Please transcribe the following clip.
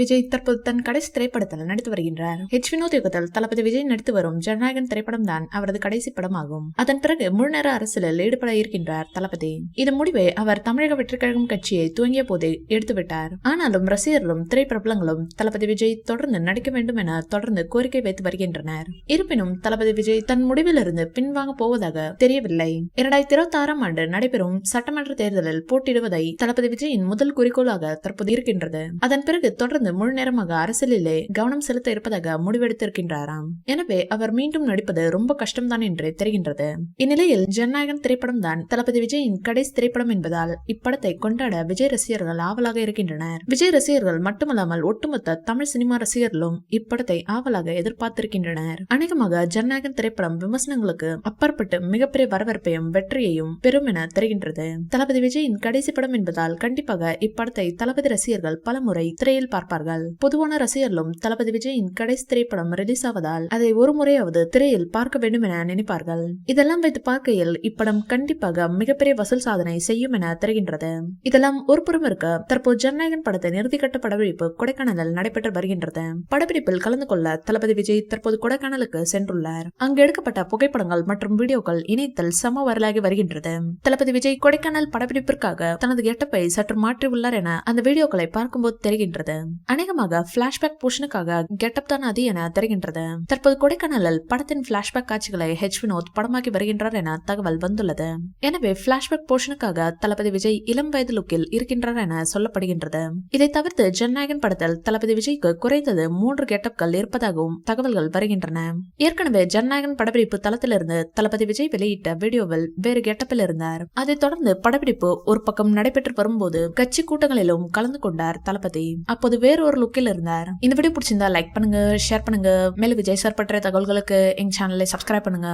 விஜய் தற்போது தன் கடைசி திரைப்படத்தில் நடித்து வருகின்றார். வினோத் இயக்கத்தில் தளபதி விஜய் நடித்து வரும் ஜனநாயகன் திரைப்படம் தான் அவரது கடைசி படமாகும். அதன் பிறகு முழுநேர அரசியலில் ஈடுபட இருக்கின்றார் தளபதி. இதன் முடிவை அவர் தமிழக வெற்றிக் கழகம் கட்சியை துவங்கிய போதே எடுத்துவிட்டார். ஆனாலும் ரசிகர்களும் திரைப்பிரபலங்களும் தளபதி விஜய் தொடர்ந்து நடிக்க வேண்டும் என தொடர்ந்து கோரிக்கை வைத்து வருகின்றனர். இருப்பினும் தளபதி விஜய் தன் முடிவிலிருந்து பின்வாங்க போவதாக தெரியவில்லை. 2026ஆம் ஆண்டு நடைபெறும் சட்டமன்ற தேர்தலில் போட்டியிடுவதை தளபதி விஜயின் முதல் குறிக்கோளாக தற்போது இருக்கின்றது. அதன் பிறகு தொடர்ந்து முழு நேரமாக அரசியலிலே கவனம் செலுத்த இருப்பதாக முடிவெடுத்திருக்கின்றாராம். எனவே அவர் மீண்டும் நடிப்பது ரொம்ப கஷ்டம்தான் என்று தெரிகின்றது. இந்நிலையில் ஜனநாயகன் திரைப்படம் தான் தளபதி விஜயின் கடைசி திரைப்படம் என்பதால் இப்படத்தை கொண்டாட விஜய் ரசிகர்கள் ஆவலாக இருக்கின்றனர். விஜய் ரசிகர்கள் மட்டுமல்லாமல் ஒட்டுமொத்த தமிழ் சினிமா ரசிகர்களும் இப்படத்தை ஆவலாக எதிர்பார்த்திருக்கின்றனர். அநேகமாக ஜனநாயகன் திரைப்படம் விமர்சனங்களுக்கு அப்பாற்பட்டு மிகப்பெரிய வரவேற்பையும் வெற்றியையும் பெறும் என தெரிகின்றது. தளபதி விஜயின் கடைசி படம் என்பதால் கண்டிப்பாக இப்படத்தை தளபதி ரசிகர்கள் பலமுறை திரையில் பார்ப்பார்கள். பொதுவான ரசிகர்களும் தளபதி விஜயின் கடைசி திரைப்படம் ரிலீஸ் ஆவதால் அதை ஒரு முறையாவது திரையில் பார்க்க வேண்டும் என நினைப்பார்கள். இதெல்லாம் வைத்து பார்க்கையில் இப்படம் கண்டிப்பாக மிகப்பெரிய வசூல் சாதனை செய்யும் என தெரிகின்றது. இதெல்லாம் ஒரு புறம் இருக்க தற்போது ஜனநாயகன் படத்தை இறுதிக்கட்ட படப்பிடிப்பு கொடைக்கானலில் நடைபெற்று வருகின்றது. படப்பிடிப்பில் கலந்து கொள்ள தளபதி விஜய் தற்போது கொடைக்கானலுக்கு சென்றுள்ளார். அங்கு எடுக்கப்பட்ட புகைப்படங்கள் மற்றும் வீடியோக்கள் இணையத்தில் சம வரலாகி வருகின்றது. தளபதி விஜய் கொடைக்கானல் படப்பிடிப்பிற்காக தனது கெட்டப்பை சற்று மாற்றி உள்ளார் என அந்த வீடியோக்களை பார்க்கும்போது தெரிகின்றது. அநேகமாக பிளாஷ்பேக் போர்ஷனுக்காக கெட்டப் தான் அது என தெரிகின்றது. தற்போது கொடைக்கானலில் படத்தின் பிளாஷ்பேக் காட்சிகளை வினோத் படமாக்கி வருகின்றார் என தகவல் வந்துள்ளது. எனவே பிளாஷ்பேக் போர்ஷனுக்காக தளபதி விஜய் இளம் வயது லுக்கில் இருக்கின்றார் என சொல்லப்படுகின்றது. இதை தவிர்த்து ஜனநாயகன் படத்தில் தளபதி விஜய்க்கு குறைந்தது 3 கெட்டப்கள் இருப்பதாகவும் தகவல்கள் வருகின்றன. ஏற்கனவே ஜனநாயகன் படப்பிடிப்பு தளத்திலிருந்து தளபதி விஜய் வெளியிட்ட வீடியோவில் வேறு கெட்டப்பில் இருந்தார். அதைத் தொடர்ந்து படப்பிடிப்பு ஒரு பக்கம் நடைபெற்று வரும்போது கட்சி கூட்டங்களிலும் கலந்து கொண்டார் தளபதி. அப்போது வேறொரு லுக்கில் இருந்தார். இந்த வீடியோ பிடிச்சிருந்தா லைக் பண்ணுங்க, ஷேர் பண்ணுங்க. மேலும் விஜய் சார் பற்றிய தகவல்களுக்கு எங்க சேனலை சப்ஸ்கிரைப் பண்ணுங்க.